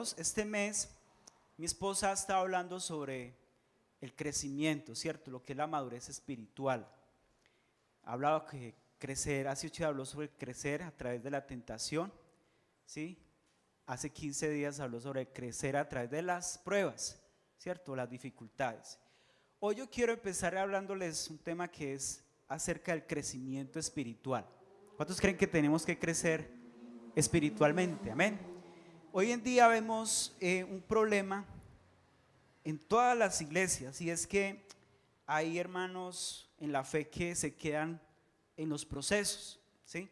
Dios, este mes mi esposa ha estado hablando sobre el crecimiento, ¿cierto? Lo que es la madurez espiritual. Ha hablado que crecer, hace 8 días habló sobre crecer a través de la tentación, ¿sí? Hace 15 días habló sobre crecer a través de las pruebas, ¿cierto? Las dificultades. Hoy yo quiero empezar hablándoles un tema que es acerca del crecimiento espiritual. ¿Cuántos creen que tenemos que crecer espiritualmente? Amén. Hoy en día vemos un problema en todas las iglesias, y es que hay hermanos en la fe que se quedan en los procesos, ¿sí?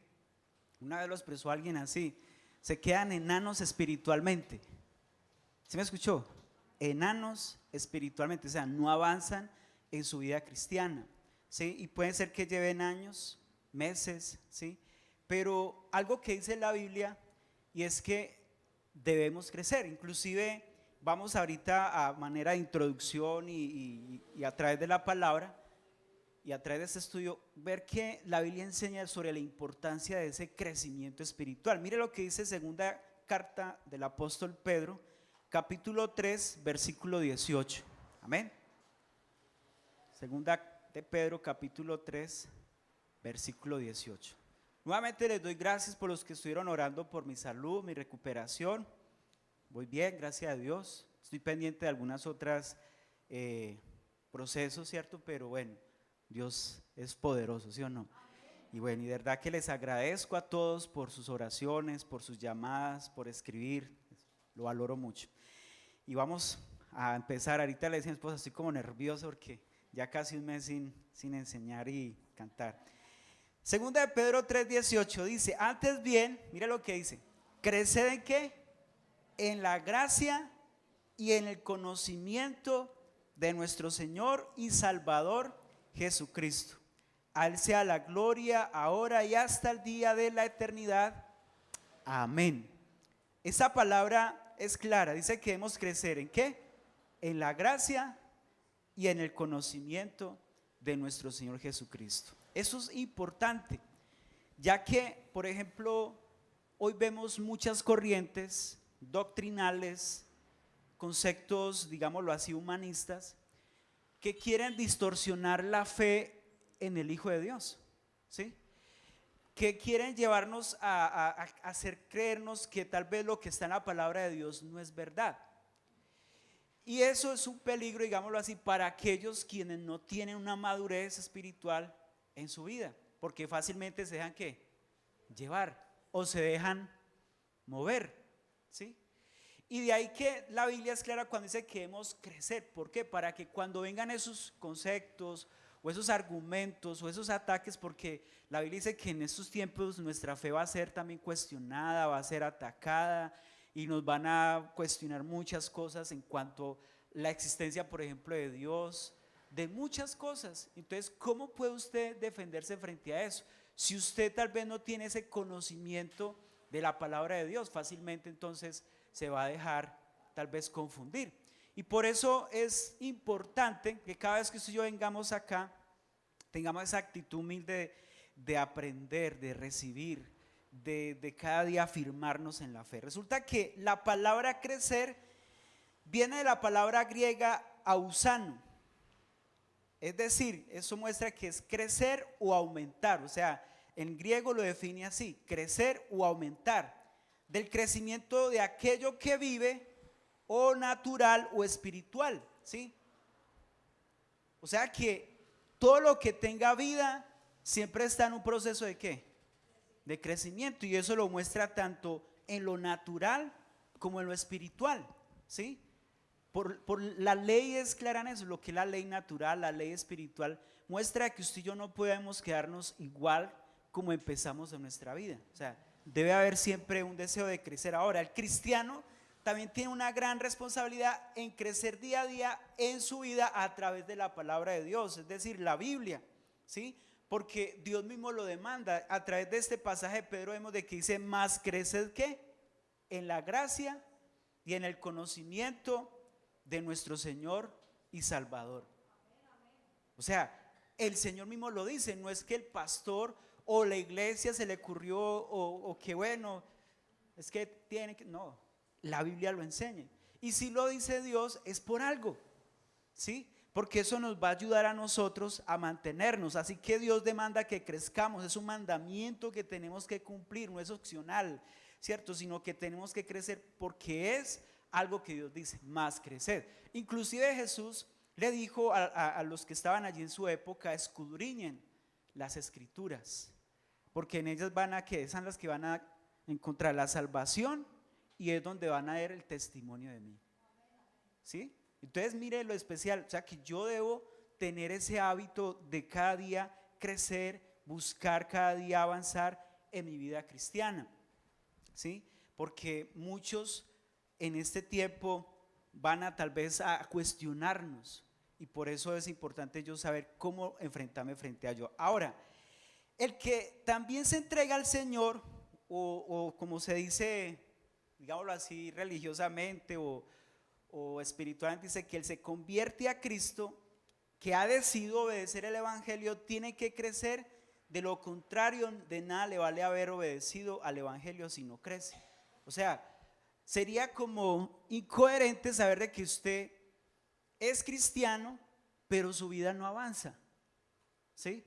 Una vez lo expresó alguien así: se quedan enanos espiritualmente. ¿Sí me escuchó? Enanos espiritualmente, o sea, no avanzan en su vida cristiana, ¿sí? Y puede ser que lleven años, meses, ¿sí? Pero algo que dice la Biblia, y es que debemos crecer. Inclusive vamos ahorita a manera de introducción y a través de la palabra y a través de este estudio ver que la Biblia enseña sobre la importancia de ese crecimiento espiritual. Mire lo que dice segunda carta del apóstol Pedro, capítulo 3, versículo 18. Amén. Segunda de Pedro, capítulo 3, versículo 18. Nuevamente les doy gracias por los que estuvieron orando por mi salud, mi recuperación. Voy bien, gracias a Dios. Estoy pendiente de algunas otras procesos, ¿cierto? Pero bueno, Dios es poderoso, ¿sí o no? Y bueno, y de verdad que les agradezco a todos por sus oraciones, por sus llamadas, por escribir. Lo valoro mucho. Y vamos a empezar. Ahorita le decía a mi esposa, estoy como nervioso porque ya casi un mes sin enseñar y cantar. Segunda de Pedro 3:18 dice: antes bien, mira lo que dice, creced ¿en qué? En la gracia y en el conocimiento de nuestro Señor y Salvador Jesucristo. A Él sea la gloria ahora y hasta el día de la eternidad. Amén. Esa palabra es clara, dice que debemos crecer ¿en qué? En la gracia y en el conocimiento de nuestro Señor Jesucristo. Eso es importante, ya que, por ejemplo, hoy vemos muchas corrientes doctrinales, conceptos, digámoslo así, humanistas, que quieren distorsionar la fe en el Hijo de Dios, ¿sí? Que quieren llevarnos a hacer creernos que tal vez lo que está en la palabra de Dios no es verdad. Y eso es un peligro, digámoslo así, para aquellos quienes no tienen una madurez espiritual en su vida, porque fácilmente se dejan ¿qué? Llevar o se dejan mover, ¿sí? Y de ahí que la Biblia es clara cuando dice que debemos crecer. ¿Por qué? Para que cuando vengan esos conceptos o esos argumentos o esos ataques, porque la Biblia dice que en estos tiempos nuestra fe va a ser también cuestionada, va a ser atacada y nos van a cuestionar muchas cosas en cuanto a la existencia, por ejemplo, de Dios, de muchas cosas. Entonces, ¿cómo puede usted defenderse frente a eso? Si usted tal vez no tiene ese conocimiento de la palabra de Dios, fácilmente entonces se va a dejar tal vez confundir. Y por eso es importante que cada vez que usted y yo vengamos acá, tengamos esa actitud humilde de aprender, de recibir, de cada día afirmarnos en la fe. Resulta que la palabra crecer viene de la palabra griega ausano. Es decir, eso muestra que es crecer o aumentar, o sea, en griego lo define así, crecer o aumentar, del crecimiento de aquello que vive o natural o espiritual, ¿sí? O sea que todo lo que tenga vida siempre está en un proceso de ¿qué? De crecimiento, y eso lo muestra tanto en lo natural como en lo espiritual, ¿sí? Por la ley es clara en eso, lo que es la ley natural, la ley espiritual, muestra que usted y yo no podemos quedarnos igual como empezamos en nuestra vida. O sea, debe haber siempre un deseo de crecer. Ahora, el cristiano también tiene una gran responsabilidad en crecer día a día en su vida a través de la palabra de Dios, es decir, la Biblia, ¿sí? Porque Dios mismo lo demanda. A través de este pasaje de Pedro vemos de que dice: más creced ¿qué? En la gracia y en el conocimiento de nuestro Señor y Salvador. O sea, el Señor mismo lo dice, no es que el pastor o la iglesia se le ocurrió o que bueno, es que tiene que, no, la Biblia lo enseña. Y si lo dice Dios es por algo, ¿sí? Porque eso nos va a ayudar a nosotros a mantenernos. Así que Dios demanda que crezcamos, es un mandamiento que tenemos que cumplir, no es opcional, ¿cierto? Sino que tenemos que crecer porque es algo que Dios dice, más crecer. Inclusive Jesús le dijo a los que estaban allí en su época, escudriñen las escrituras, porque en ellas van a, que son las que van a encontrar la salvación y es donde van a ver el testimonio de mí, ¿sí? Entonces mire lo especial, o sea que yo debo tener ese hábito de cada día crecer, buscar cada día avanzar en mi vida cristiana, ¿sí? Porque muchos en este tiempo van a tal vez a cuestionarnos y por eso es importante yo saber cómo enfrentarme frente a yo. Ahora, el que también se entrega al Señor o como se dice, digámoslo así, religiosamente o espiritualmente, dice que él se convierte a Cristo, que ha decidido obedecer el evangelio, tiene que crecer. De lo contrario, de nada le vale haber obedecido al evangelio si no crece. O sea, sería como incoherente saber de que usted es cristiano, pero su vida no avanza, ¿sí?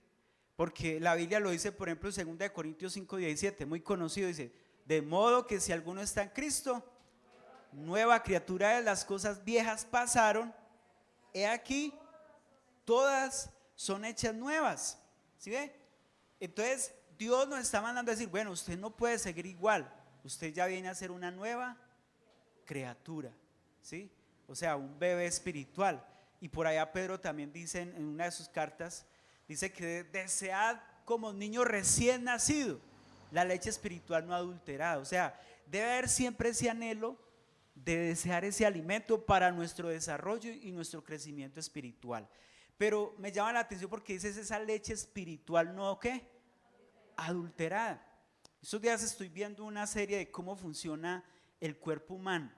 Porque la Biblia lo dice, por ejemplo, en 2 Corintios 5:17, muy conocido, dice, de modo que si alguno está en Cristo, nueva criatura es, las cosas viejas pasaron, he aquí, todas son hechas nuevas, ¿sí ve? Entonces Dios nos está mandando a decir, bueno, usted no puede seguir igual, usted ya viene a ser una nueva criatura, ¿sí? O sea, un bebé espiritual. Y por allá Pedro también dice en una de sus cartas, dice que desead como niño recién nacido la leche espiritual no adulterada. O sea, debe haber siempre ese anhelo de desear ese alimento para nuestro desarrollo y nuestro crecimiento espiritual. Pero me llama la atención porque dices esa leche espiritual no, ¿qué? Adulterada. Estos días estoy viendo una serie de cómo funciona el cuerpo humano.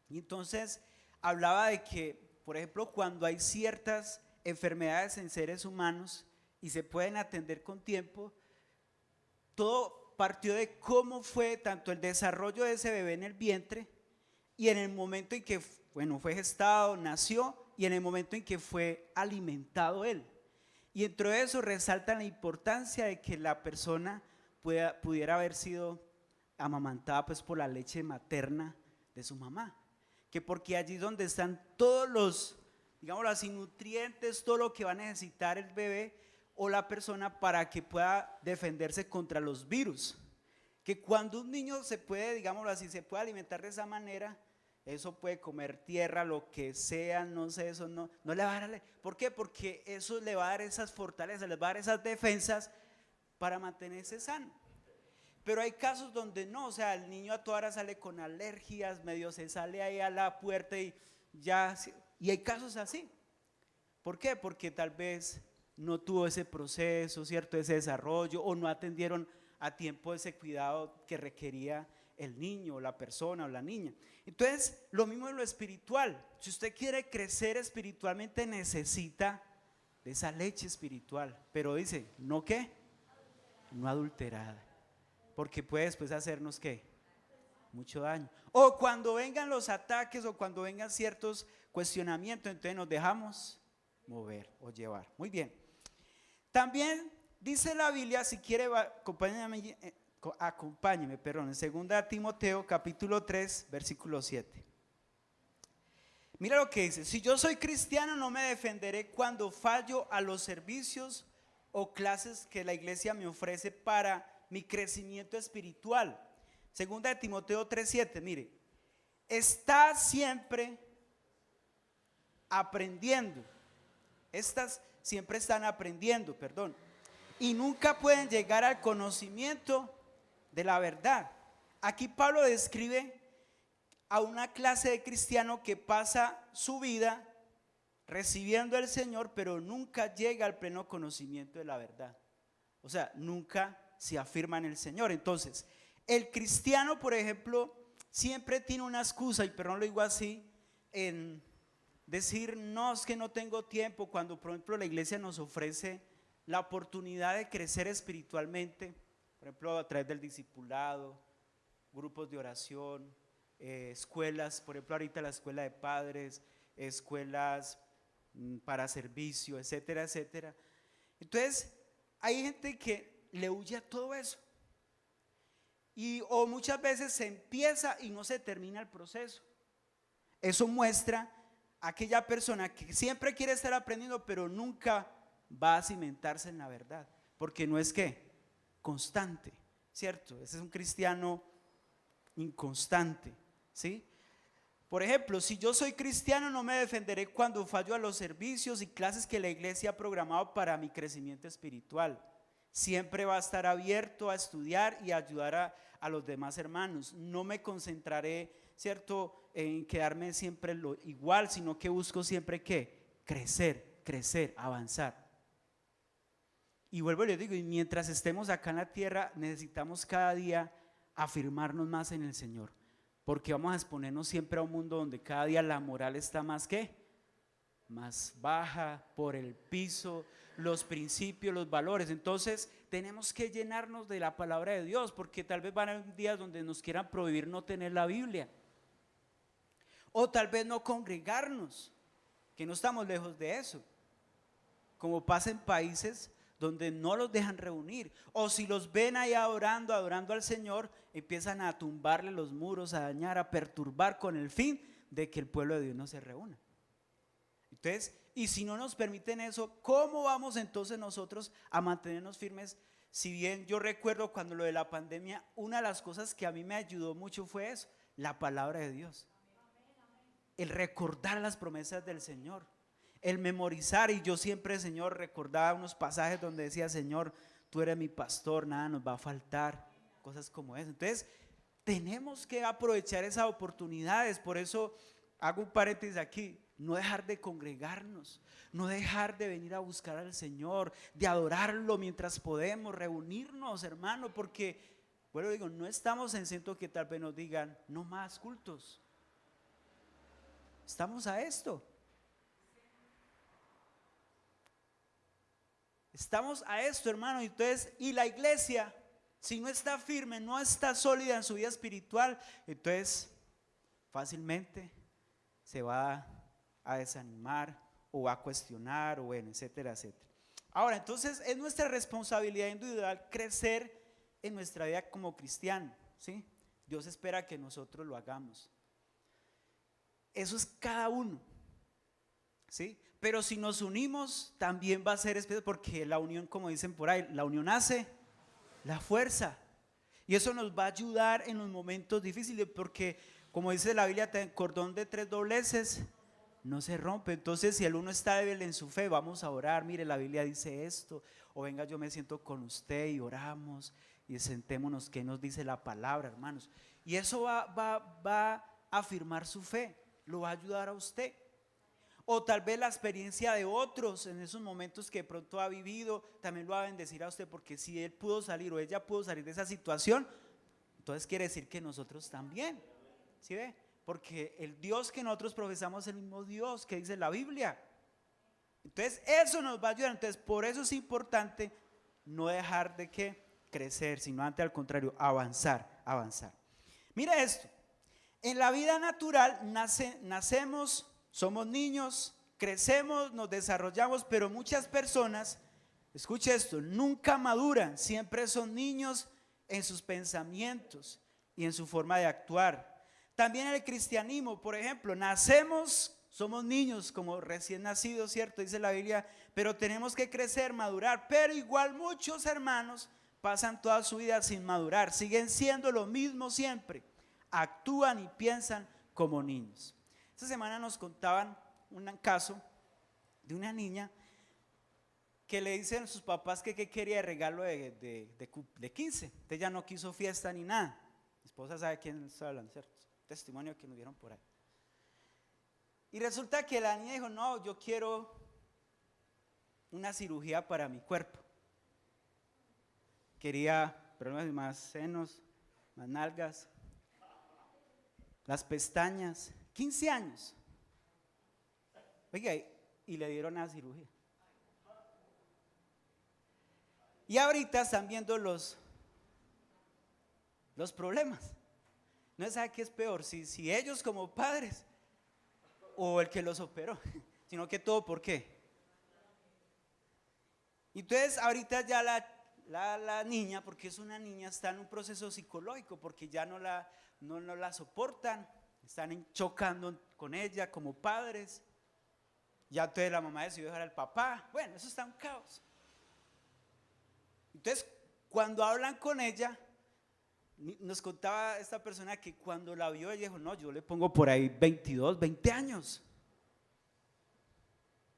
Y entonces hablaba de que, por ejemplo, cuando hay ciertas enfermedades en seres humanos y se pueden atender con tiempo, todo partió de cómo fue tanto el desarrollo de ese bebé en el vientre y en el momento en que, bueno, fue gestado, nació y en el momento en que fue alimentado él. Y dentro de eso resalta la importancia de que la persona pudiera haber sido amamantada pues por la leche materna de su mamá, que porque allí es donde están todos los, digámoslo así, nutrientes, todo lo que va a necesitar el bebé o la persona para que pueda defenderse contra los virus, que cuando un niño se puede, digámoslo así, se puede alimentar de esa manera, eso puede comer tierra, lo que sea, no sé, eso no le va a dar, ¿por qué? Porque eso le va a dar esas fortalezas, les va a dar esas defensas para mantenerse sano. Pero hay casos donde no, o sea, el niño a toda hora sale con alergias, medio se sale ahí a la puerta y ya, y hay casos así. ¿Por qué? Porque tal vez no tuvo ese proceso, ¿cierto? Ese desarrollo o no atendieron a tiempo ese cuidado que requería el niño o la persona o la niña. Entonces, lo mismo en lo espiritual. Si usted quiere crecer espiritualmente necesita de esa leche espiritual, pero dice, ¿no qué? No adulterada. Porque puede después hacernos ¿qué? Mucho daño. O cuando vengan los ataques o cuando vengan ciertos cuestionamientos, entonces nos dejamos mover o llevar. Muy bien. También dice la Biblia, si quiere, acompáñeme, perdón, en 2 Timoteo capítulo 3, versículo 7. Mira lo que dice, si yo soy cristiano no me defenderé cuando fallo a los servicios o clases que la iglesia me ofrece para mi crecimiento espiritual. 2 Timoteo 3:7, mire, está siempre aprendiendo, estas siempre están aprendiendo, perdón, y nunca pueden llegar al conocimiento de la verdad. Aquí Pablo describe a una clase de cristiano que pasa su vida recibiendo al Señor, pero nunca llega al pleno conocimiento de la verdad. O sea, nunca se afirma en el Señor. Entonces, el cristiano, por ejemplo, siempre tiene una excusa, y perdón lo digo así, en decir, no, es que no tengo tiempo, cuando por ejemplo la iglesia nos ofrece la oportunidad de crecer espiritualmente, por ejemplo a través del discipulado, grupos de oración, escuelas, por ejemplo ahorita la escuela de padres, escuelas para servicio, etcétera, etcétera. Entonces hay gente que le huye a todo eso. O muchas veces se empieza y no se termina el proceso. Eso muestra a aquella persona que siempre quiere estar aprendiendo, pero nunca va a cimentarse en la verdad, porque no es que constante, ¿cierto? Ese es un cristiano inconstante, ¿sí? Por ejemplo, si yo soy cristiano, no me defenderé cuando fallo a los servicios y clases que la iglesia ha programado para mi crecimiento espiritual. Siempre va a estar abierto a estudiar y ayudar a los demás hermanos. No me concentraré, ¿cierto?, en quedarme siempre lo igual, sino que busco siempre ¿qué? Crecer, avanzar. Y vuelvo y les digo, y mientras estemos acá en la tierra, necesitamos cada día afirmarnos más en el Señor, porque vamos a exponernos siempre a un mundo donde cada día la moral está más ¿qué? Más baja, por el piso, los principios, los valores. Entonces tenemos que llenarnos de la palabra de Dios, porque tal vez van a haber días donde nos quieran prohibir no tener la Biblia, o tal vez no congregarnos, que no estamos lejos de eso, como pasa en países donde no los dejan reunir, o si los ven ahí adorando al Señor, empiezan a tumbarle los muros, a dañar, a perturbar, con el fin de que el pueblo de Dios no se reúna. Entonces, y si no nos permiten eso, ¿cómo vamos entonces nosotros a mantenernos firmes? Si bien yo recuerdo cuando lo de la pandemia, una de las cosas que a mí me ayudó mucho fue eso, la palabra de Dios, el recordar las promesas del Señor, el memorizar. Y yo siempre, Señor, recordaba unos pasajes donde decía: Señor, tú eres mi pastor, nada nos va a faltar, cosas como eso. Entonces tenemos que aprovechar esas oportunidades. Por eso hago un paréntesis aquí: no dejar de congregarnos, no dejar de venir a buscar al Señor, de adorarlo mientras podemos, reunirnos, hermano, porque, bueno, digo, no estamos en centro que tal vez nos digan no más cultos. Estamos a esto. Estamos a esto, hermano. Entonces, y la iglesia, si no está firme, no está sólida en su vida espiritual, entonces fácilmente se va a desanimar o a cuestionar, o bueno, etcétera, etcétera. Ahora, entonces es nuestra responsabilidad individual crecer en nuestra vida como cristiano, ¿sí? Dios espera que nosotros lo hagamos. Eso es cada uno, ¿sí? Pero si nos unimos también va a ser especial, porque la unión, como dicen por ahí, la unión hace la fuerza. Y eso nos va a ayudar en los momentos difíciles, porque como dice la Biblia, el cordón de 3 dobleces no se rompe. Entonces, si el uno está débil en su fe, vamos a orar. Mire, la Biblia dice esto, o venga, yo me siento con usted y oramos y sentémonos, ¿qué nos dice la palabra, hermanos? Y eso va a afirmar su fe, lo va a ayudar a usted. O tal vez la experiencia de otros en esos momentos que de pronto ha vivido también lo va a bendecir a usted, porque si él pudo salir o ella pudo salir de esa situación, entonces quiere decir que nosotros también, ¿sí ve? Porque el Dios que nosotros profesamos es el mismo Dios que dice la Biblia. Entonces eso nos va a ayudar. Entonces por eso es importante no dejar de crecer, sino antes al contrario, avanzar. Mira esto: en la vida natural nacemos, somos niños, crecemos, nos desarrollamos, pero muchas personas, escuche esto, nunca maduran, siempre son niños en sus pensamientos y en su forma de actuar. También en el cristianismo, por ejemplo, nacemos, somos niños como recién nacidos, ¿cierto? Dice la Biblia, pero tenemos que crecer, madurar. Pero igual muchos hermanos pasan toda su vida sin madurar, siguen siendo lo mismo siempre, actúan y piensan como niños. Esta semana nos contaban un caso de una niña que le dicen a sus papás que quería de regalo de 15. Entonces ya no quiso fiesta ni nada. Mi esposa sabe quién está hablando, ¿cierto? Testimonio que nos dieron por ahí. Y resulta que la niña dijo: no, yo quiero una cirugía para mi cuerpo. Quería problemas más senos, más nalgas, las pestañas. 15 años. Oiga, y le dieron la cirugía. Y ahorita están viendo los problemas. No se sabe qué es peor, si ellos como padres o el que los operó, sino que todo por qué. Entonces ahorita ya la niña, porque es una niña, está en un proceso psicológico, porque ya no la soportan, están chocando con ella como padres. Ya entonces la mamá decidió dejar al papá. Bueno, eso está un caos. Entonces, cuando hablan con ella, nos contaba esta persona que cuando la vio, ella dijo, no, yo le pongo por ahí 22, 20 años.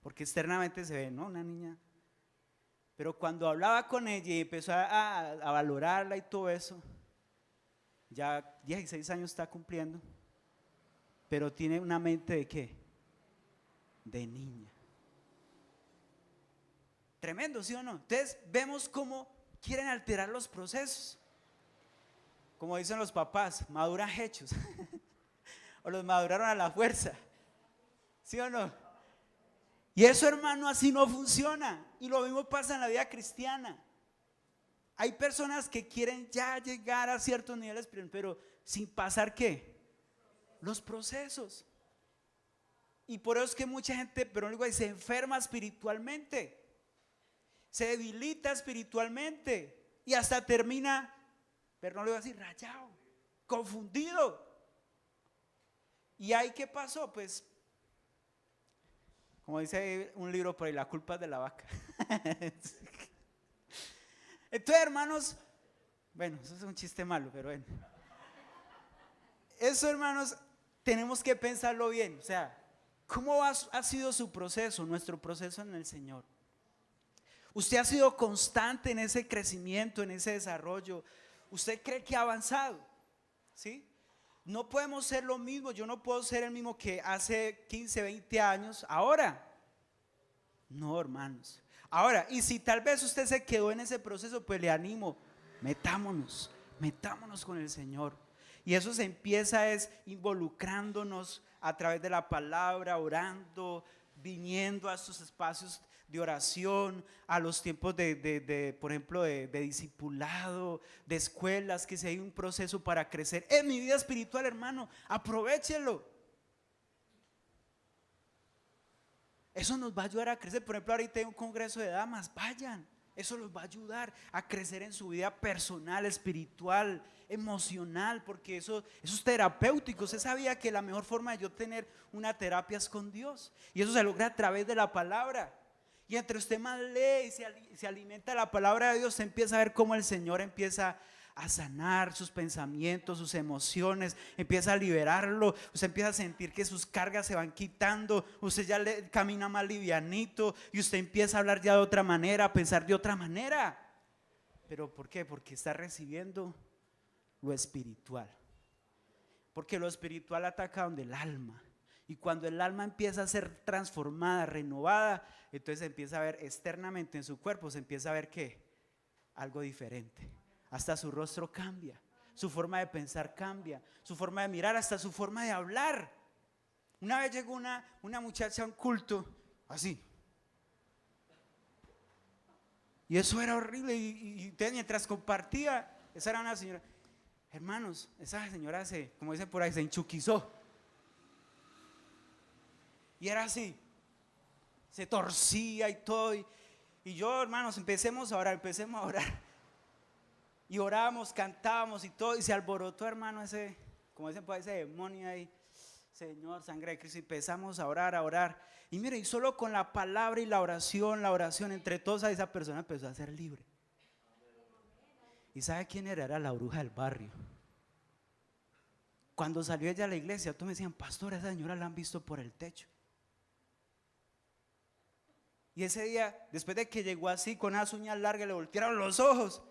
Porque externamente se ve, ¿no? Una niña. Pero cuando hablaba con ella y empezó a valorarla y todo eso, ya 16 años está cumpliendo, pero tiene una mente ¿de qué? De niña. Tremendo, ¿sí o no? Entonces vemos cómo quieren alterar los procesos. Como dicen los papás, maduran hechos. O los maduraron a la fuerza. ¿Sí o no? Y eso, hermano, así no funciona. Y lo mismo pasa en la vida cristiana. Hay personas que quieren ya llegar a ciertos niveles, pero sin pasar ¿qué? Los procesos. Y por eso es que mucha gente, pero luego se enferma espiritualmente, se debilita espiritualmente y hasta termina, pero no le voy a decir rayado, confundido. ¿Y ahí qué pasó? Pues, como dice un libro por ahí, la culpa es de la vaca. Entonces, hermanos, bueno, eso es un chiste malo, pero bueno. Eso, hermanos, tenemos que pensarlo bien. O sea, ¿cómo ha sido su proceso, nuestro proceso en el Señor? ¿Usted ha sido constante en ese crecimiento, en ese desarrollo? ¿Usted cree que ha avanzado? ¿Sí? No podemos ser lo mismo, yo no puedo ser el mismo que hace 15, 20 años, ahora. No, hermanos. Ahora, y si tal vez usted se quedó en ese proceso, pues le animo, metámonos con el Señor. Y eso se empieza es involucrándonos a través de la palabra, orando, viniendo a estos espacios de oración, a los tiempos por ejemplo, de discipulado, de escuelas, que si hay un proceso para crecer en mi vida espiritual, hermano, aprovéchelo. Eso nos va a ayudar a crecer. Por ejemplo, ahorita hay un congreso de damas, vayan. Eso los va a ayudar a crecer en su vida personal, espiritual, emocional, porque eso es terapéutico. Usted sabía que la mejor forma de yo tener una terapia es con Dios, y eso se logra a través de la palabra. Y entre usted más lee y se alimenta de la palabra de Dios, se empieza a ver cómo el Señor empieza a sanar sus pensamientos, sus emociones, empieza a liberarlo. Usted empieza a sentir que sus cargas se van quitando, usted ya camina más livianito y usted empieza a hablar ya de otra manera, a pensar de otra manera. ¿Pero por qué? Porque está recibiendo lo espiritual. Porque lo espiritual ataca donde el alma. Y cuando el alma empieza a ser transformada, renovada, entonces se empieza a ver externamente en su cuerpo, se empieza a ver ¿qué? Algo diferente. Hasta su rostro cambia, su forma de pensar cambia, su forma de mirar, hasta su forma de hablar. Una vez llegó una muchacha a un culto así, y eso era horrible. Y mientras compartía, esa era una señora, hermanos, esa señora como dicen por ahí, se enchuquizó. Y era así, se torcía y todo. Y yo, hermanos, empecemos a orar. Y orábamos, cantábamos y todo, y se alborotó, hermano, como dicen por ahí, ese demonio ahí. Señor, sangre de Cristo, y empezamos a orar. Y mire, y solo con la palabra y la oración, entre todos, a esa persona empezó a ser libre. ¿Y sabe quién era? Era la bruja del barrio. Cuando salió ella a la iglesia, todos me decían, pastor, a esa señora la han visto por el techo. Y ese día, después de que llegó así, con unas uñas largas, le voltearon los ojos.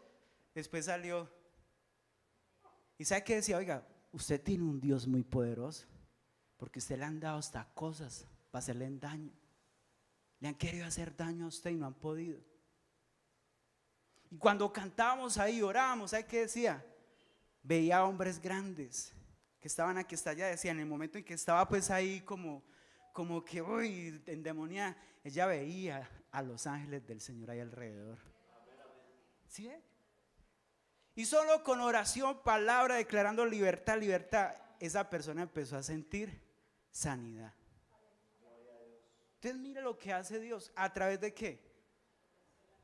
Después salió. ¿Y sabe qué decía? Oiga, usted tiene un Dios muy poderoso, porque usted le han dado hasta cosas para hacerle daño. Le han querido hacer daño a usted y no han podido. Y cuando cantábamos ahí, orábamos, ¿sabe qué decía? Veía hombres grandes que estaban aquí hasta allá. Decía, en el momento en que estaba pues ahí como que uy, endemoniada, ella veía a los ángeles del Señor ahí alrededor. ¿Sí ve? Y solo con oración, palabra, declarando libertad, libertad, esa persona empezó a sentir sanidad. Entonces mire lo que hace Dios. ¿A través de qué?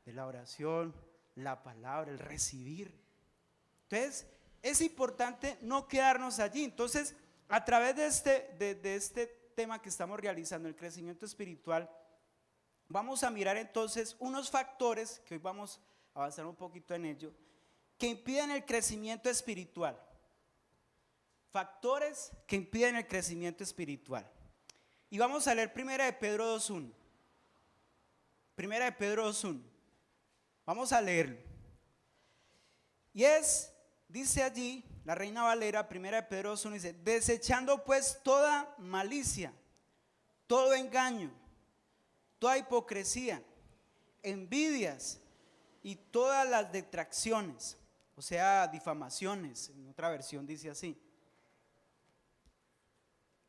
De la oración, la palabra, el recibir. Entonces es importante no quedarnos allí. Entonces a través de este tema que estamos realizando, el crecimiento espiritual, vamos a mirar entonces unos factores, que hoy vamos a avanzar un poquito en ello, que impiden el crecimiento espiritual. Factores que impiden el crecimiento espiritual. Y vamos a leer 1 de Pedro 2:1. 1 de Pedro 2:1. Vamos a leerlo. Y dice allí, la Reina Valera, 1 de Pedro 2:1, dice: desechando pues toda malicia, todo engaño, toda hipocresía, envidias y todas las detracciones, o sea, difamaciones, en otra versión dice así.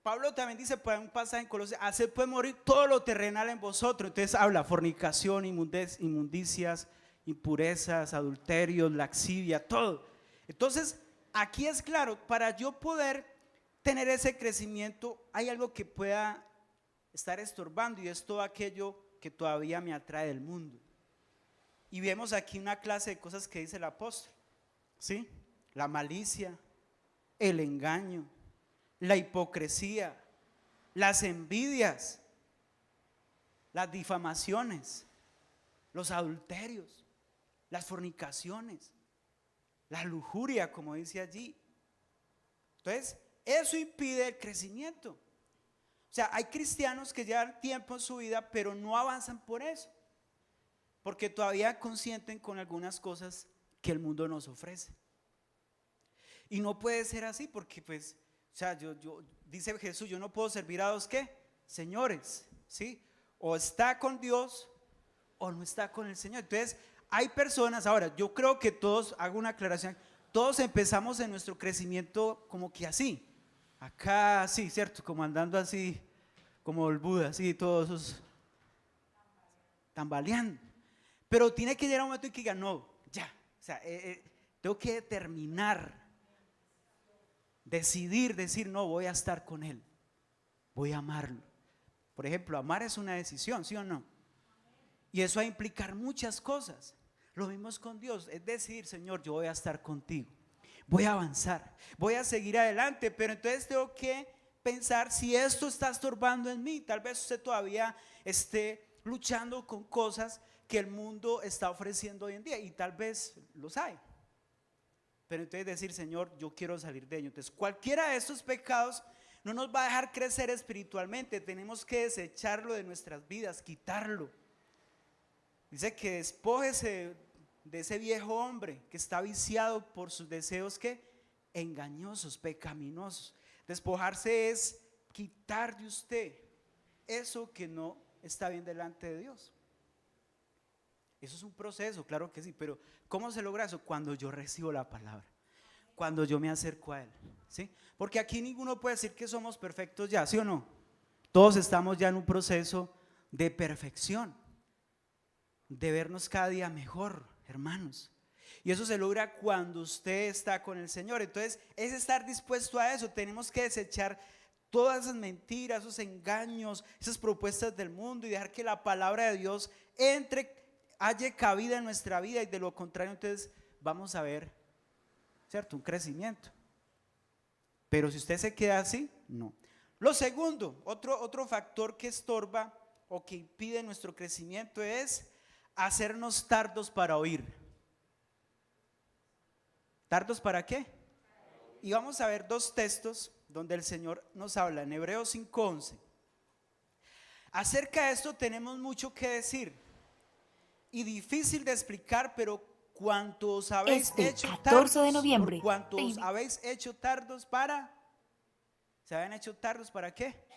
Pablo también dice por un pasaje en Colosenses: haced pues morir todo lo terrenal en vosotros. Entonces habla fornicación, inmundicias, impurezas, adulterios, laxivia, todo. Entonces aquí es claro, para yo poder tener ese crecimiento hay algo que pueda estar estorbando, y es todo aquello que todavía me atrae del mundo. Y vemos aquí una clase de cosas que dice el apóstol, ¿sí? La malicia, el engaño, la hipocresía, las envidias, las difamaciones, los adulterios, las fornicaciones, la lujuria, como dice allí. Entonces, eso impide el crecimiento. O sea, hay cristianos que llevan tiempo en su vida, pero no avanzan por eso, porque todavía consienten con algunas cosas que el mundo nos ofrece. Y no puede ser así, porque pues, o sea, dice Jesús, yo no puedo servir a dos, ¿qué? Señores, ¿sí? O está con Dios o no está con el Señor. Entonces, hay personas, ahora, yo creo que todos, hago una aclaración, todos empezamos en nuestro crecimiento como que así, acá así, ¿cierto? Como andando así, como el Buda, así, todos esos tambaleando. Pero tiene que llegar un momento en que diga, no, ya, o sea, tengo que determinar, decidir, decir, no, voy a estar con Él, voy a amarlo. Por ejemplo, amar es una decisión, ¿sí o no? Y eso va a implicar muchas cosas. Lo mismo es con Dios, es decidir, Señor, yo voy a estar contigo, voy a avanzar, voy a seguir adelante, pero entonces tengo que pensar si esto está estorbando en mí. Tal vez usted todavía esté luchando con cosas que el mundo está ofreciendo hoy en día, y tal vez los hay. Pero entonces decir, Señor, yo quiero salir de ello. Entonces cualquiera de estos pecados no nos va a dejar crecer espiritualmente. Tenemos que desecharlo de nuestras vidas, quitarlo. Dice que despójese de ese viejo hombre que está viciado por sus deseos que engañosos, pecaminosos. Despojarse es quitar de usted eso que no está bien delante de Dios. Eso es un proceso, claro que sí, pero ¿cómo se logra eso? Cuando yo recibo la palabra, cuando yo me acerco a Él, ¿sí? Porque aquí ninguno puede decir que somos perfectos ya, ¿sí o no? Todos estamos ya en un proceso de perfección, de vernos cada día mejor, hermanos. Y eso se logra cuando usted está con el Señor. Entonces es estar dispuesto a eso. Tenemos que desechar todas esas mentiras, esos engaños, esas propuestas del mundo, y dejar que la palabra de Dios halle cabida en nuestra vida. Y de lo contrario, entonces vamos a ver, ¿cierto?, un crecimiento. Pero si usted se queda así, no. Lo segundo, otro factor que estorba o que impide nuestro crecimiento es hacernos tardos para oír. ¿Tardos para qué? Y vamos a ver dos textos donde el Señor nos habla. En Hebreos 5:11. Acerca de esto tenemos mucho que decir y difícil de explicar, pero cuanto os habéis hecho 14 de tardos, noviembre, por cuanto os habéis hecho tardos para, ¿se habían hecho tardos para qué?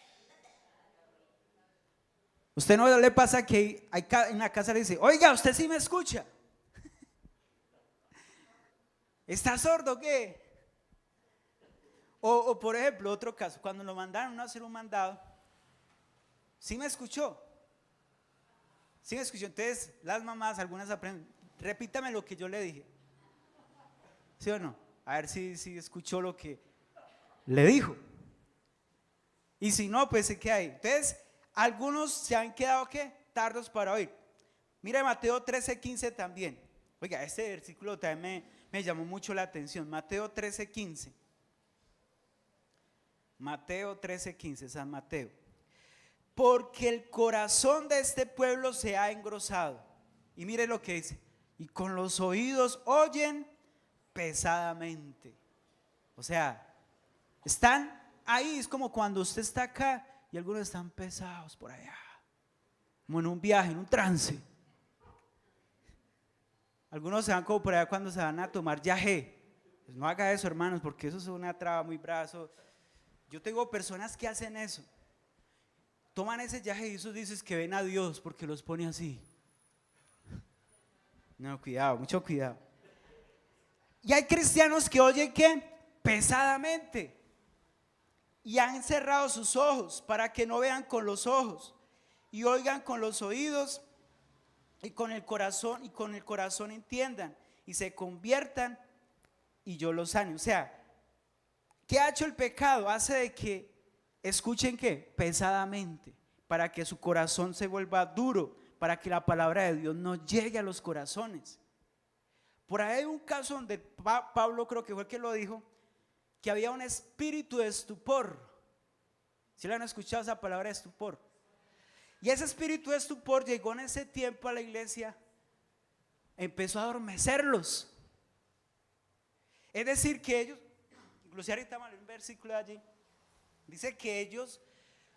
Usted no le pasa que en la casa le dice, oiga, ¿usted sí me escucha? ¿Está sordo o qué? O por ejemplo, otro caso, cuando lo mandaron a hacer un mandado, ¿sí me escuchó? ¿Sí me escuchó? Entonces las mamás, algunas aprenden, repítame lo que yo le dije. ¿Sí o no? A ver si escuchó lo que le dijo. Y si no, pues se queda ahí. Entonces, algunos se han quedado, ¿qué? Tardos para oír. Mira Mateo 13:15 también. Oiga, este versículo también me llamó mucho la atención. Mateo 13:15. Mateo 13:15, San Mateo. Porque el corazón de este pueblo se ha engrosado. Y mire lo que dice. Y con los oídos oyen pesadamente. O sea, están ahí, es como cuando usted está acá y algunos están pesados por allá, como en un viaje, en un trance. Algunos se van como por allá cuando se van a tomar yagé. Pues no haga eso, hermanos, porque eso es una traba muy brava. Yo tengo personas que hacen eso. Toman ese yagé y esos dices que ven a Dios porque los pone así. No, cuidado, mucho cuidado. Y hay cristianos que oyen ¿qué? Pesadamente. Y han cerrado sus ojos para que no vean con los ojos y oigan con los oídos y con el corazón entiendan y se conviertan y yo los sane. O sea, ¿qué ha hecho el pecado? Hace de que escuchen ¿qué? Pesadamente, para que su corazón se vuelva duro, para que la palabra de Dios no llegue a los corazones. Por ahí hay un caso donde Pablo, creo que fue el que lo dijo, que había un espíritu de estupor. ¿Sí le han escuchado esa palabra de estupor? Y ese espíritu de estupor llegó en ese tiempo a la iglesia, empezó a adormecerlos. Es decir que ellos, inclusive ahorita vamos a leer un versículo de allí, dice que ellos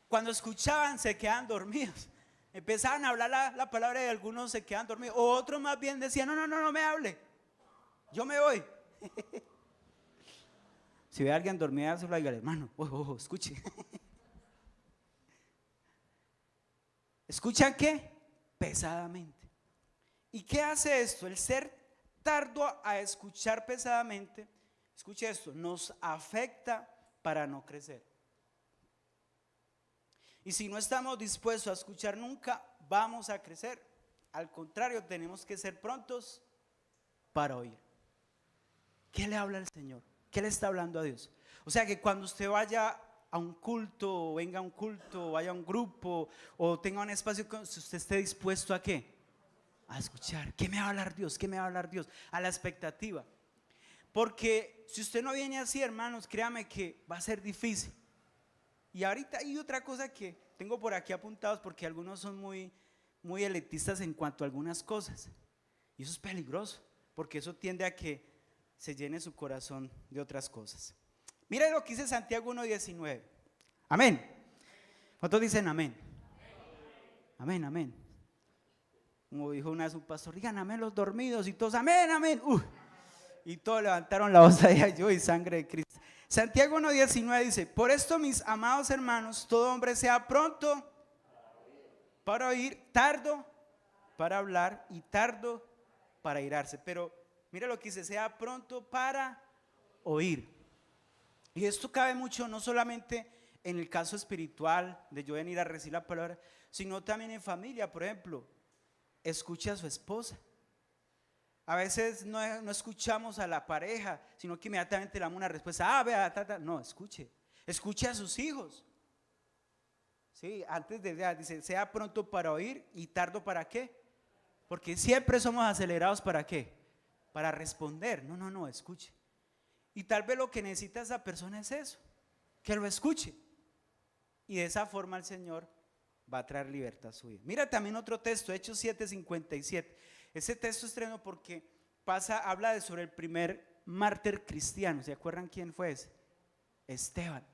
cuando escuchaban se quedaban dormidos. Empezaban a hablar la palabra y algunos se quedaban dormidos. O otros más bien decían, no me hable, yo me voy. Si ve a alguien dormido, se lo diga, hermano, ojo, escuche. ¿Escuchan qué? Pesadamente. ¿Y qué hace esto? El ser tardo a escuchar pesadamente, escuche esto, nos afecta para no crecer. Y si no estamos dispuestos a escuchar nunca, vamos a crecer. Al contrario, tenemos que ser prontos para oír. ¿Qué le habla el Señor? ¿Qué le está hablando a Dios? O sea que cuando usted vaya a un culto, o venga a un culto, o vaya a un grupo, o tenga un espacio, usted esté dispuesto a ¿qué? A escuchar. ¿Qué me va a hablar Dios? ¿Qué me va a hablar Dios? A la expectativa. Porque si usted no viene así, hermanos, créame que va a ser difícil. Y ahorita hay otra cosa que tengo por aquí apuntados, porque algunos son muy elitistas en cuanto a algunas cosas. Y eso es peligroso, porque eso tiende a que se llene su corazón de otras cosas. Mira lo que dice Santiago 1:19. Amén. ¿Cuántos dicen amén? Amén, amén. Como dijo una vez un pastor, digan amén los dormidos, y todos amén, amén. Y todos levantaron la voz allá, yo y sangre de Cristo. Santiago 1:19 dice, por esto mis amados hermanos, todo hombre sea pronto para oír, tardo para hablar y tardo para irarse. Pero mira lo que dice, sea pronto para oír. Y esto cabe mucho, no solamente en el caso espiritual de yo venir a recibir la palabra, sino también en familia. Por ejemplo, escuche a su esposa. A veces no escuchamos a la pareja, sino que inmediatamente le damos una respuesta, vea, no, escuche a sus hijos. Sí, antes dice, sea pronto para oír y tardo para qué, porque siempre somos acelerados para qué, para responder. No, escuche. Y tal vez lo que necesita esa persona es eso, que lo escuche. Y de esa forma el Señor va a traer libertad a su vida. Mira también otro texto, Hechos 7:57. Ese texto estreno porque habla sobre el primer mártir cristiano. ¿Se acuerdan quién fue ese? Esteban.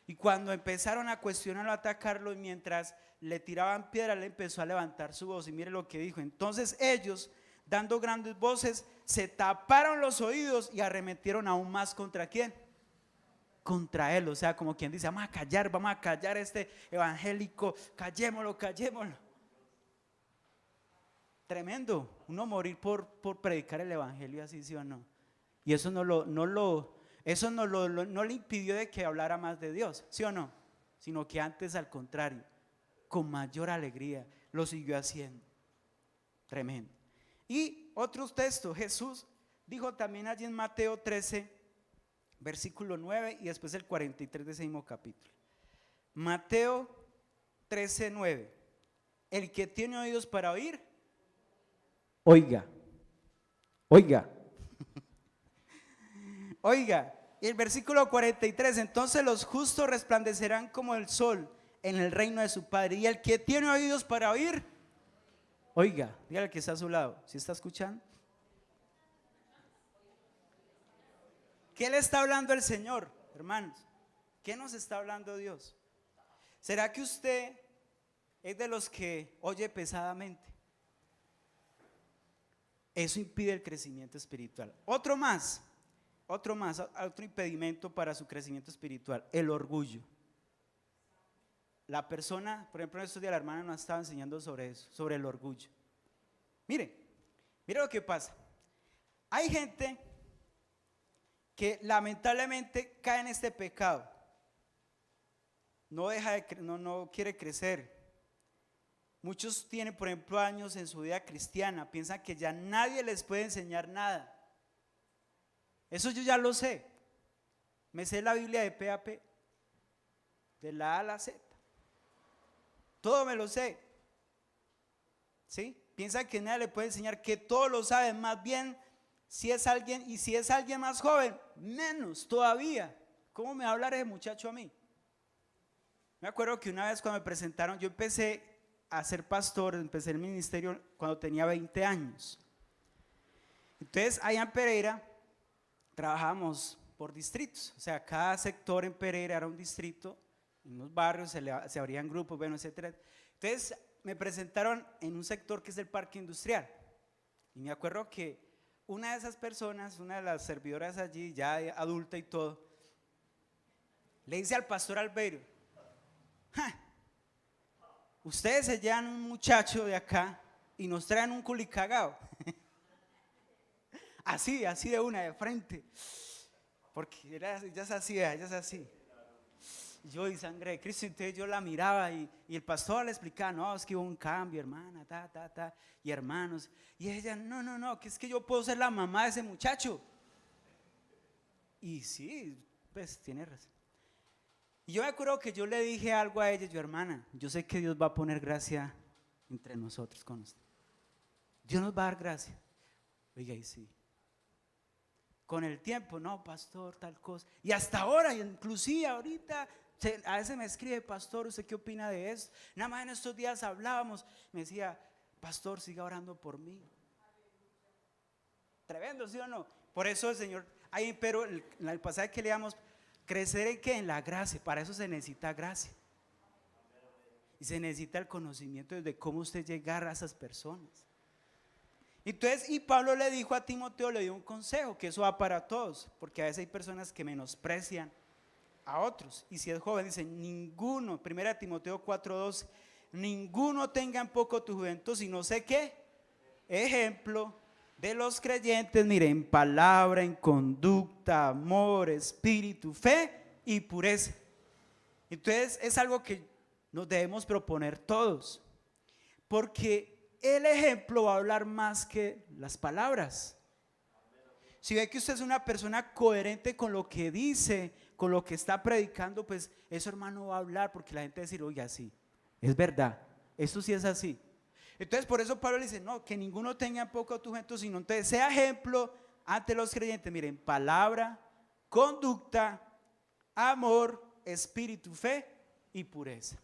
Y cuando empezaron a cuestionarlo, a atacarlo, y mientras le tiraban piedra, le empezó a levantar su voz. Y mire lo que dijo. Entonces ellos, dando grandes voces, se taparon los oídos y arremetieron aún más ¿contra quién? Contra él. O sea, como quien dice, vamos a callar a este evangélico, callémoslo. Tremendo, uno morir por predicar el evangelio así, ¿sí o no? Y eso no le impidió de que hablara más de Dios, ¿sí o no? Sino que antes, al contrario, con mayor alegría lo siguió haciendo. Tremendo. Y otro texto, Jesús dijo también allí en Mateo 13, versículo 9 y después el 43 de ese mismo capítulo. Mateo 13, 9. El que tiene oídos para oír, oiga, oiga, oiga. Y el versículo 43, entonces los justos resplandecerán como el sol en el reino de su Padre. Y el que tiene oídos para oír, oiga. Dígale que está a su lado, ¿sí está escuchando? ¿Qué le está hablando el Señor, hermanos? ¿Qué nos está hablando Dios? ¿Será que usted es de los que oye pesadamente? Eso impide el crecimiento espiritual. Otro impedimento para su crecimiento espiritual, el orgullo. La persona, por ejemplo, en estos días la hermana nos estaba enseñando sobre eso, sobre el orgullo. Mire lo que pasa. Hay gente que lamentablemente cae en este pecado. No quiere crecer. Muchos tienen, por ejemplo, años en su vida cristiana, piensan que ya nadie les puede enseñar nada. Eso yo ya lo sé. Me sé la Biblia de pe a pe, de la A a la Z. Todo me lo sé. ¿Sí? Piensan que nadie le puede enseñar, que todo lo sabe. Más bien, si es alguien más joven, menos todavía. ¿Cómo me va a hablar ese muchacho a mí? Me acuerdo que una vez cuando me presentaron, yo empecé a ser pastor, empecé el ministerio cuando tenía 20 años. Entonces, allá en Pereira trabajábamos por distritos, o sea, cada sector en Pereira era un distrito, en unos barrios se abrían grupos, bueno, etcétera. Entonces, me presentaron en un sector que es el parque industrial. Y me acuerdo que una de esas personas, una de las servidoras allí, ya adulta y todo, le dice al pastor Albeiro: ustedes se llevan un muchacho de acá y nos traen un culicagao. así de una, de frente. Porque ella es así. Yo y sangre de Cristo, entonces yo la miraba y el pastor le explicaba: no, es que hubo un cambio, hermana, y hermanos. Y ella: no, que es que yo puedo ser la mamá de ese muchacho. Y sí, pues tiene razón. Y yo me acuerdo que yo le dije algo a ella: yo, hermana, yo sé que Dios va a poner gracia entre nosotros con usted. Dios nos va a dar gracia. Oiga, y sí. Con el tiempo, no, pastor, tal cosa. Y hasta ahora, inclusive ahorita, a veces me escribe: pastor, ¿usted qué opina de esto? Nada más en estos días hablábamos, me decía: pastor, siga orando por mí. Tremendo, ¿sí o no? Por eso el Señor, pero en el pasaje que leamos, crecer en qué, en la gracia. Para eso se necesita gracia. Y se necesita el conocimiento de cómo usted llegar a esas personas. Entonces, y Pablo le dijo a Timoteo, le dio un consejo, que eso va para todos, porque a veces hay personas que menosprecian a otros. Y si es joven, dice: ninguno, 1 Timoteo 4:12, ninguno tenga en poco tu juventud, sino sé qué, ejemplo de los creyentes, mire, en palabra, en conducta, amor, espíritu, fe y pureza. Entonces es algo que nos debemos proponer todos, porque el ejemplo va a hablar más que las palabras. Si ve que usted es una persona coherente con lo que dice, con lo que está predicando, pues eso, hermano, va a hablar, porque la gente va a decir: oye, sí, es verdad, esto sí es así. Entonces por eso Pablo le dice: no, que ninguno tenga en poco tu juventud, sino entonces sea ejemplo ante los creyentes, miren, palabra, conducta, amor, espíritu, fe y pureza.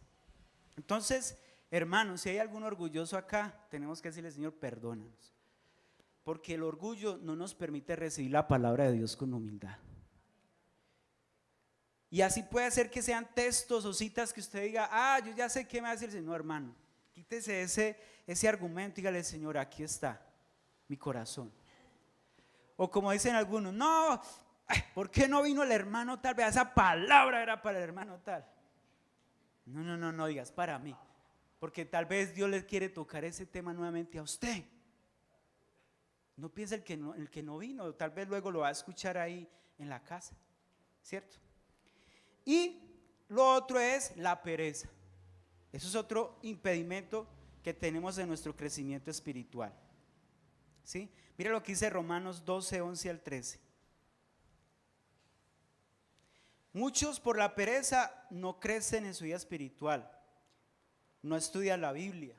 Entonces, hermanos, si hay algún orgulloso acá, tenemos que decirle: Señor, perdónanos, porque el orgullo no nos permite recibir la palabra de Dios con humildad. Y así puede ser que sean textos o citas que usted diga: yo ya sé qué me va a decir el Señor. Hermano, quítese ese argumento, dígale: Señor, aquí está mi corazón. O como dicen algunos: no, ¿por qué no vino el hermano tal? Esa palabra era para el hermano tal. No digas para mí, porque tal vez Dios le quiere tocar ese tema nuevamente a usted. No piense el que no vino, tal vez luego lo va a escuchar ahí en la casa, ¿cierto? Y lo otro es la pereza. Eso es otro impedimento que tenemos en nuestro crecimiento espiritual. ¿sí? Mire lo que dice Romanos 12, 11 al 13. Muchos por la pereza no crecen en su vida espiritual, no estudian la Biblia,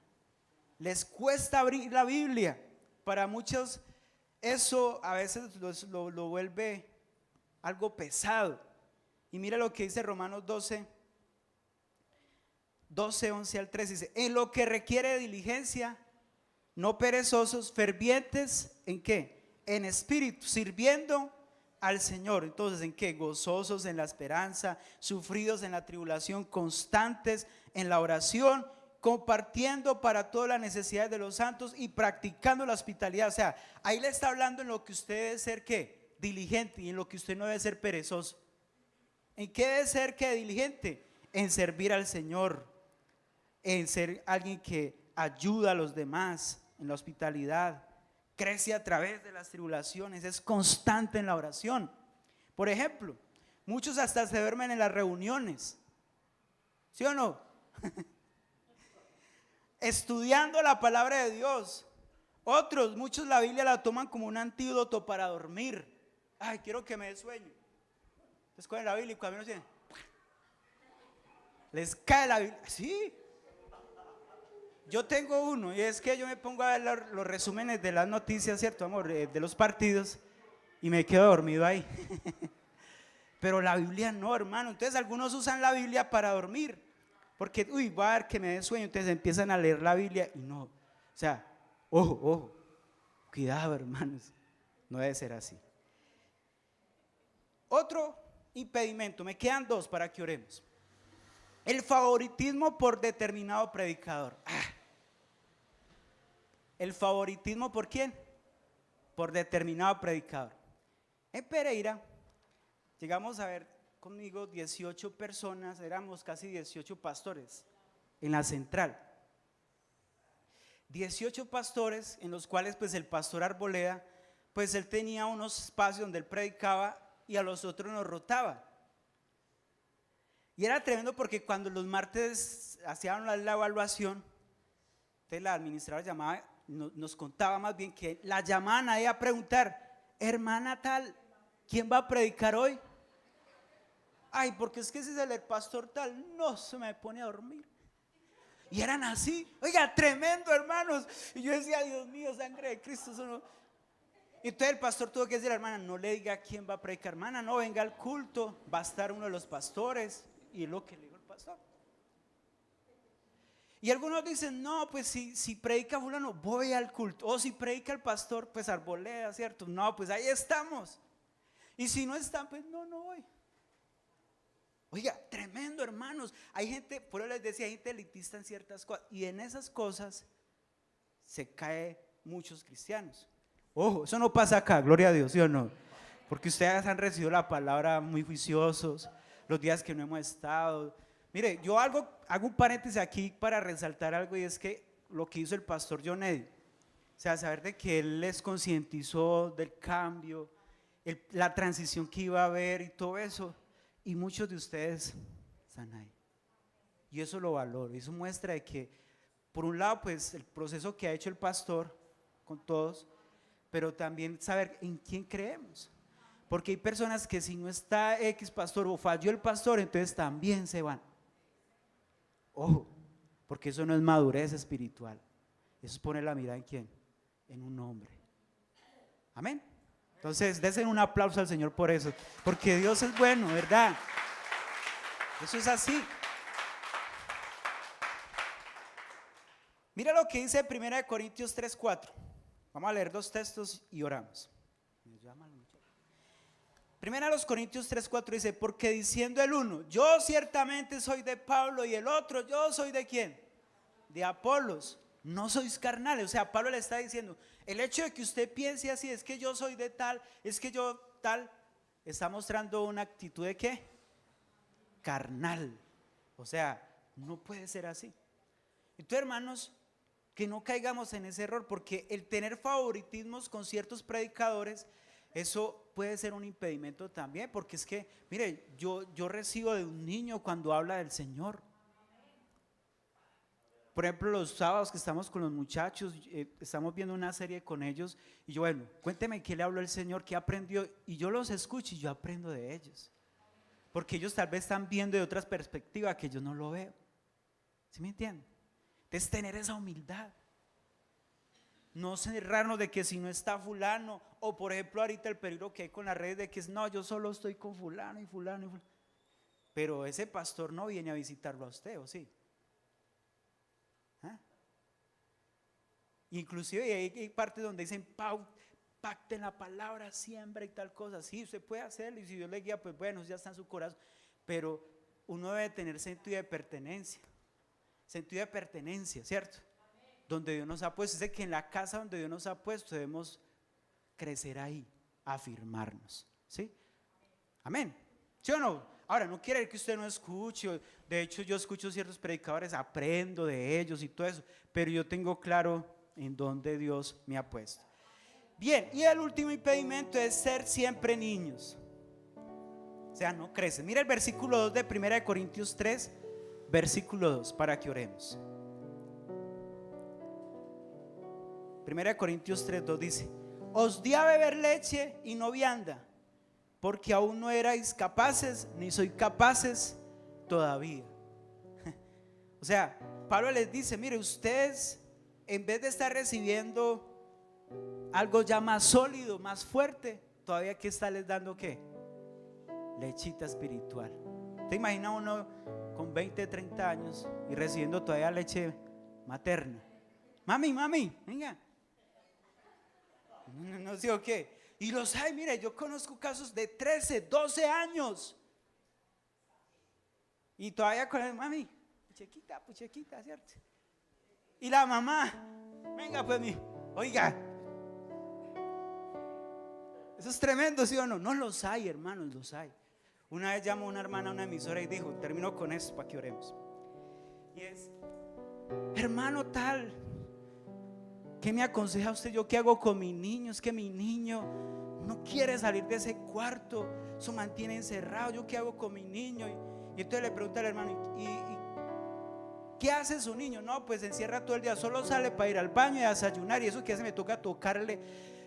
les cuesta abrir la Biblia. Para muchos eso a veces lo vuelve algo pesado. Y mira lo que dice Romanos 12, 11 al 13, dice: en lo que requiere diligencia, no perezosos, fervientes, ¿en qué? En espíritu, sirviendo al Señor. Entonces, ¿en qué? Gozosos en la esperanza, sufridos en la tribulación, constantes en la oración, compartiendo para todas las necesidades de los santos y practicando la hospitalidad. O sea, ahí le está hablando en lo que usted debe ser, ¿qué? Diligente, y en lo que usted no debe ser perezoso. ¿En qué debe ser, qué? Diligente, en servir al Señor, en ser alguien que ayuda a los demás, en la hospitalidad, crece a través de las tribulaciones, es constante en la oración. Por ejemplo, muchos hasta se duermen en las reuniones, ¿sí o no? Estudiando la palabra de Dios. Otros, muchos la Biblia la toman como un antídoto para dormir. Ay, quiero que me dé sueño. Entonces cogen la Biblia y cuando menos les cae la Biblia. Sí. Yo tengo uno, y es que yo me pongo a ver los resúmenes de las noticias, ¿cierto, amor? De los partidos, y me quedo dormido ahí. Pero la Biblia no, hermano. Entonces algunos usan la Biblia para dormir, porque, voy a ver que me dé sueño. Entonces empiezan a leer la Biblia y no. O sea, ojo, cuidado, hermanos. No debe ser así. Otro impedimento, me quedan dos para que oremos. El favoritismo por determinado predicador. El favoritismo ¿por quién? Por determinado predicador. En Pereira llegamos a ver conmigo 18 personas, éramos casi 18 pastores en la central. 18 pastores en los cuales pues el pastor Arboleda, pues él tenía unos espacios donde él predicaba y a los otros nos rotaba. Y era tremendo porque cuando los martes hacían la evaluación, entonces la administradora llamaba, nos contaba más bien que la llamaban ahí a preguntar: hermana tal, ¿quién va a predicar hoy? Ay, porque es que ese es el pastor tal, no se me pone a dormir. Y eran así, oiga, tremendo, hermanos. Y yo decía: Dios mío, sangre de Cristo, eso no. Entonces el pastor tuvo que decir: hermana, no le diga quién va a predicar, hermana, no, venga al culto, va a estar uno de los pastores. Y es lo que le dijo el pastor. Y algunos dicen: no, pues si predica fulano, voy al culto. O si predica el pastor, pues Arboleda, ¿cierto? No, pues ahí estamos. Y si no están, pues no voy. Oiga, tremendo, hermanos. Hay gente, por eso les decía, hay gente elitista en ciertas cosas. Y en esas cosas se cae muchos cristianos. Ojo, eso no pasa acá, gloria a Dios, ¿sí o no? Porque ustedes han recibido la palabra muy juiciosos, los días que no hemos estado. Mire, yo hago un paréntesis aquí para resaltar algo, y es que lo que hizo el pastor John Eddy, o sea, saber de que él les concientizó del cambio, la transición que iba a haber y todo eso, y muchos de ustedes están ahí. Y eso lo valoro, eso muestra de que, por un lado, pues el proceso que ha hecho el pastor con todos, pero también saber en quién creemos. Porque hay personas que si no está X pastor o falló el pastor, entonces también se van. Ojo, porque eso no es madurez espiritual. Eso es poner la mirada en quién, en un hombre. Amén. Entonces, dense un aplauso al Señor por eso, porque Dios es bueno, ¿verdad? Eso es así. Mira lo que dice 1 Corintios 3:4. Vamos a leer dos textos y oramos. 1 Corintios 3:4 dice: porque diciendo el uno, yo ciertamente soy de Pablo, y el otro, yo soy de ¿quién? De Apolos. No sois carnales. O sea, Pablo le está diciendo: el hecho de que usted piense así, es que yo soy de tal, es que yo tal, está mostrando una actitud de ¿qué? Carnal. O sea, no puede ser así. Entonces, hermanos, que no caigamos en ese error, porque el tener favoritismos con ciertos predicadores, eso puede ser un impedimento también, porque es que, mire, yo recibo de un niño cuando habla del Señor. Por ejemplo, los sábados que estamos con los muchachos, estamos viendo una serie con ellos y yo, bueno, cuénteme qué le habló el Señor, qué aprendió, y yo los escucho y yo aprendo de ellos, porque ellos tal vez están viendo de otras perspectivas que yo no lo veo. ¿Sí me entienden? Entonces tener esa humildad, no cerrarnos de que si no está fulano, o por ejemplo ahorita el peligro que hay con las redes de que no, yo solo estoy con fulano y fulano y fulano, pero ese pastor no viene a visitarlo a usted, ¿o sí? ¿Ah? Inclusive hay partes donde dicen pacten la palabra, siembra y tal cosa. Sí, usted puede hacerlo y si Dios le guía, pues bueno, ya está en su corazón, pero uno debe tener sentido de pertenencia, ¿cierto? Donde Dios nos ha puesto, dice que en la casa donde Dios nos ha puesto debemos crecer ahí, afirmarnos, ¿sí? Amén, ¿sí o no? Ahora, no quiere decir que usted no escuche, de hecho yo escucho ciertos predicadores, aprendo de ellos y todo eso, pero yo tengo claro en dónde Dios me ha puesto. Bien, y el último impedimento es ser siempre niños, o sea, no crecen. Mira el versículo 2 de 1 Corintios 3, versículo 2, para que oremos. 1 Corintios 3, 2 dice: os di a beber leche y no vianda, porque aún no erais capaces, ni sois capaces todavía. O sea, Pablo les dice, mire, ustedes en vez de estar recibiendo algo ya más sólido, más fuerte, todavía que está les dando ¿qué? Lechita espiritual. ¿Te imaginas uno con 20, 30 años y recibiendo todavía leche materna? Mami, venga. No sé o qué. Y los hay, mire, yo conozco casos de 13, 12 años. Y todavía con el mami, puchequita, ¿cierto? Y la mamá, venga pues oiga. Eso es tremendo, ¿sí o no? No los hay, hermanos, los hay. Una vez llamó una hermana a una emisora y dijo, termino con esto para que oremos. Y es, hermano tal, ¿qué me aconseja usted? ¿Yo qué hago con mi niño? Es que mi niño no quiere salir de ese cuarto, se mantiene encerrado. ¿Yo qué hago con mi niño? Y entonces le pregunta al hermano, ¿y qué hace su niño? No, pues se encierra todo el día, solo sale para ir al baño y a desayunar. Y eso que hace, me toca tocarle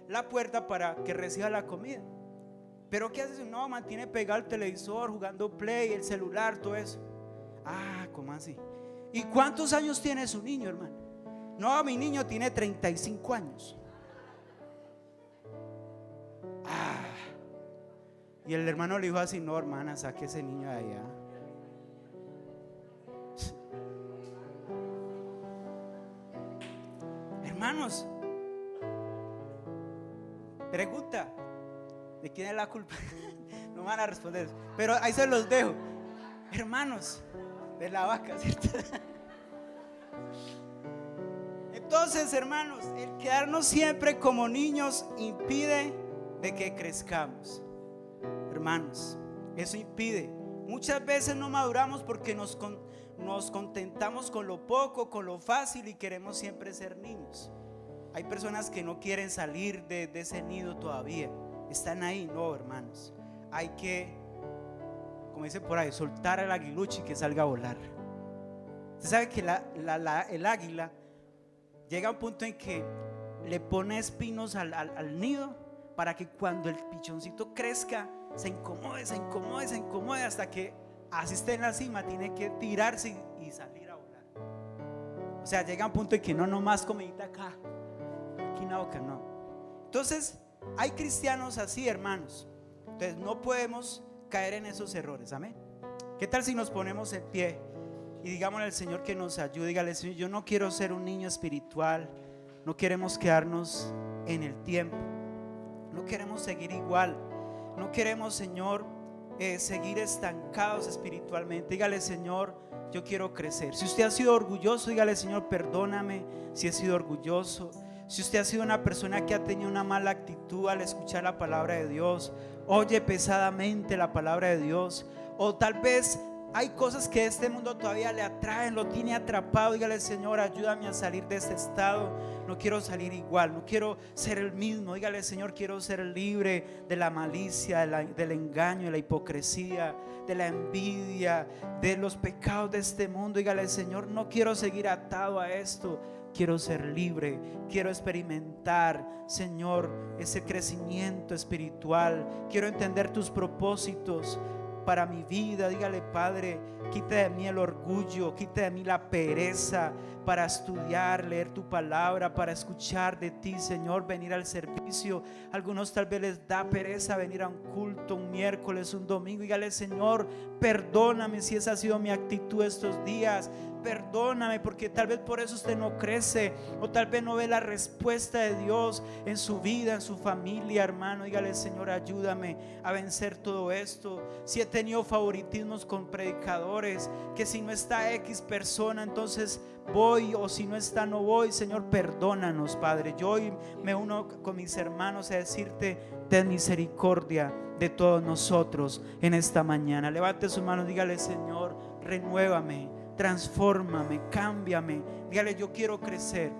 la puerta para que reciba la comida. Pero ¿qué hace? No, mantiene pegado el televisor, jugando play, el celular, todo eso. Ah, ¿cómo así? ¿Y cuántos años tiene su niño, hermano? No, mi niño tiene 35 años. Y el hermano le dijo así, no, hermana, saque ese niño de allá. Hermanos, pregunta, ¿de quién es la culpa? No van a responder, pero ahí se los dejo. Hermanos, de la vaca, ¿cierto? Entonces, hermanos, el quedarnos siempre como niños impide de que crezcamos. Hermanos, eso impide. Muchas veces no maduramos porque nos contentamos con lo poco, con lo fácil y queremos siempre ser niños. Hay personas que no quieren salir de ese nido todavía. Están ahí, no, hermanos. Hay que, como dice por ahí, soltar al aguilucho y que salga a volar. Usted sabe que el águila llega a un punto en que le pone espinos al nido para que cuando el pichoncito crezca se incomode hasta que así esté en la cima, tiene que tirarse y salir a volar. O sea, llega a un punto en que no más comidita acá, aquí en la boca, no. Entonces hay cristianos así, hermanos. Entonces no podemos caer en esos errores, amén. ¿Qué tal si nos ponemos en pie y digámosle al Señor que nos ayude? Dígale, Señor, yo no quiero ser un niño espiritual. No queremos quedarnos en el tiempo. No queremos seguir igual. No queremos, Señor, seguir estancados espiritualmente. Dígale, Señor, yo quiero crecer. Si usted ha sido orgulloso, dígale, Señor, perdóname si he sido orgulloso. Si usted ha sido una persona que ha tenido una mala actitud al escuchar la palabra de Dios, oye pesadamente la palabra de Dios, o tal vez Hay cosas que este mundo todavía le atraen, lo tiene atrapado. Dígale: Señor, ayúdame a salir de este estado. No quiero salir igual, no quiero ser el mismo. Dígale: Señor, quiero ser libre de la malicia, del engaño, de la hipocresía, de la envidia, de los pecados de este mundo. Dígale: Señor, no quiero seguir atado a esto. Quiero ser libre, quiero experimentar, Señor, ese crecimiento espiritual. Quiero entender tus propósitos para mi vida. Dígale: Padre, quita de mí el orgullo, quita de mí la pereza para estudiar, leer tu palabra, para escuchar de ti, Señor, venir al servicio. Algunos tal vez les da pereza venir a un culto, un miércoles, un domingo. Dígale: Señor, perdóname si esa ha sido mi actitud estos días. Perdóname, porque tal vez por eso usted no crece, o tal vez no ve la respuesta de Dios en su vida, en su familia, hermano. Dígale: Señor, ayúdame a vencer todo esto. Si he tenido favoritismos con predicadores, que si no está X persona, entonces voy, o si no está, no voy. Señor, perdónanos, Padre. Yo hoy me uno con mis hermanos a decirte: ten misericordia de todos nosotros en esta mañana. Levante sus manos, dígale: Señor, renuévame, transfórmame, cámbiame. Dígale: yo quiero crecer,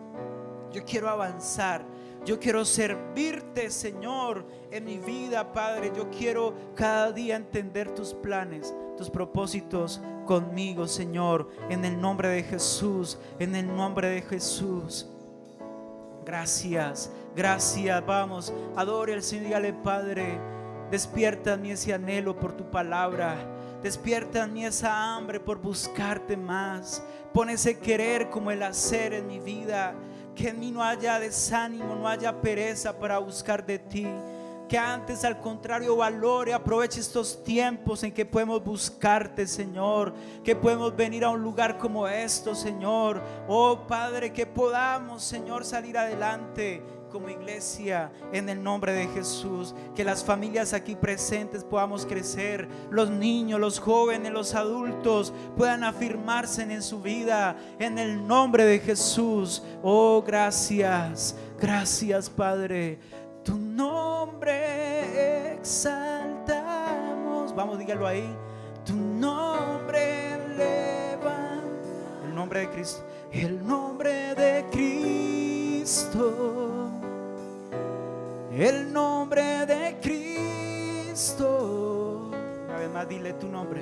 yo quiero avanzar, yo quiero servirte, Señor, en mi vida, Padre. Yo quiero cada día entender tus planes, tus propósitos conmigo, Señor, en el nombre de Jesús, en el nombre de Jesús. Gracias, gracias. Vamos, adore al Señor. Dígale: Padre, despierta en mí ese anhelo por tu palabra. Despierta en mí esa hambre por buscarte más. Pon ese querer como el hacer en mi vida. Que en mí no haya desánimo, no haya pereza para buscar de ti. Que antes, al contrario, valore, aproveche estos tiempos en que podemos buscarte, Señor. Que podemos venir a un lugar como esto, Señor. Oh Padre, que podamos, Señor, salir adelante como iglesia en el nombre de Jesús. Que las familias aquí presentes podamos crecer, los niños, los jóvenes, los adultos puedan afirmarse en su vida en el nombre de Jesús. Oh, gracias, gracias, Padre. Tu nombre exaltamos. Vamos, dígalo ahí. Tu nombre eleva. El nombre de Cristo. El nombre de Cristo. El nombre de Cristo. Una vez más, dile: tu nombre.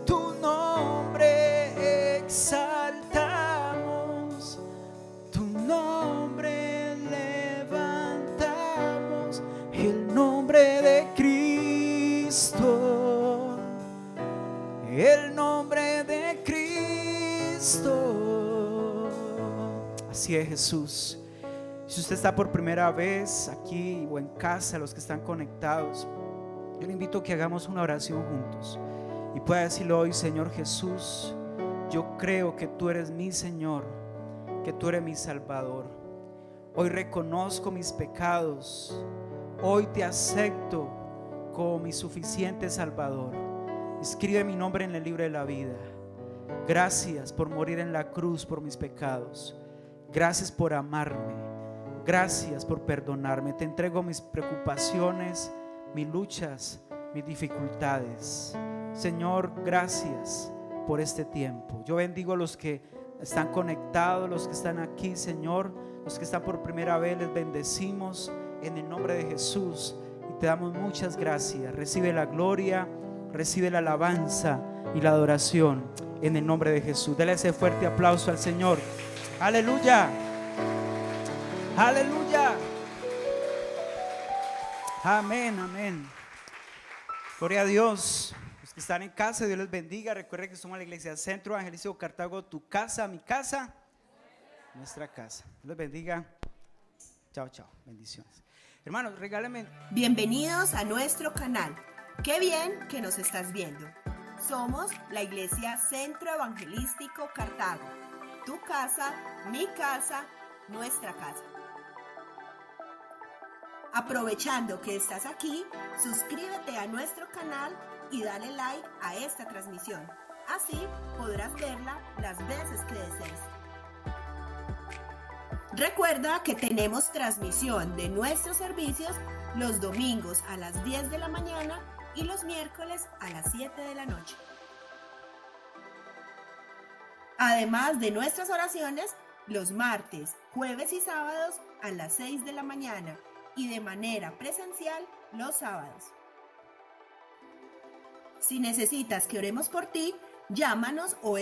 Tu nombre exaltamos. Tu nombre levantamos. El nombre de Cristo. El nombre de Cristo. Así es, Jesús. Si usted está por primera vez aquí o en casa, los que están conectados, yo le invito a que hagamos una oración juntos y pueda decirle hoy: Señor Jesús, yo creo que tú eres mi Señor, que tú eres mi Salvador. Hoy reconozco mis pecados, hoy te acepto como mi suficiente Salvador. Escribe mi nombre en el libro de la vida. Gracias por morir en la cruz por mis pecados. Gracias por amarme. Gracias por perdonarme. Te entrego mis preocupaciones, mis luchas, mis dificultades. Señor, gracias por este tiempo. Yo bendigo a los que están conectados, los que están aquí, Señor. Los que están por primera vez, les bendecimos en el nombre de Jesús y te damos muchas gracias. Recibe la gloria, recibe la alabanza y la adoración en el nombre de Jesús. Dale ese fuerte aplauso al Señor. Aleluya. Aleluya. Amén, amén. Gloria a Dios. Los que están en casa, Dios les bendiga. Recuerden que somos la iglesia Centro Evangelístico Cartago. Tu casa, mi casa, nuestra casa. Dios les bendiga. Chao, chao. Bendiciones. Hermanos, regálenme. Bienvenidos a nuestro canal. Qué bien que nos estás viendo. Somos la iglesia Centro Evangelístico Cartago. Tu casa, mi casa, nuestra casa. Aprovechando que estás aquí, suscríbete a nuestro canal y dale like a esta transmisión. Así podrás verla las veces que desees. Recuerda que tenemos transmisión de nuestros servicios los domingos a las 10 de la mañana y los miércoles a las 7 de la noche. Además de nuestras oraciones, los martes, jueves y sábados a las 6 de la mañana y de manera presencial los sábados. Si necesitas que oremos por ti, llámanos o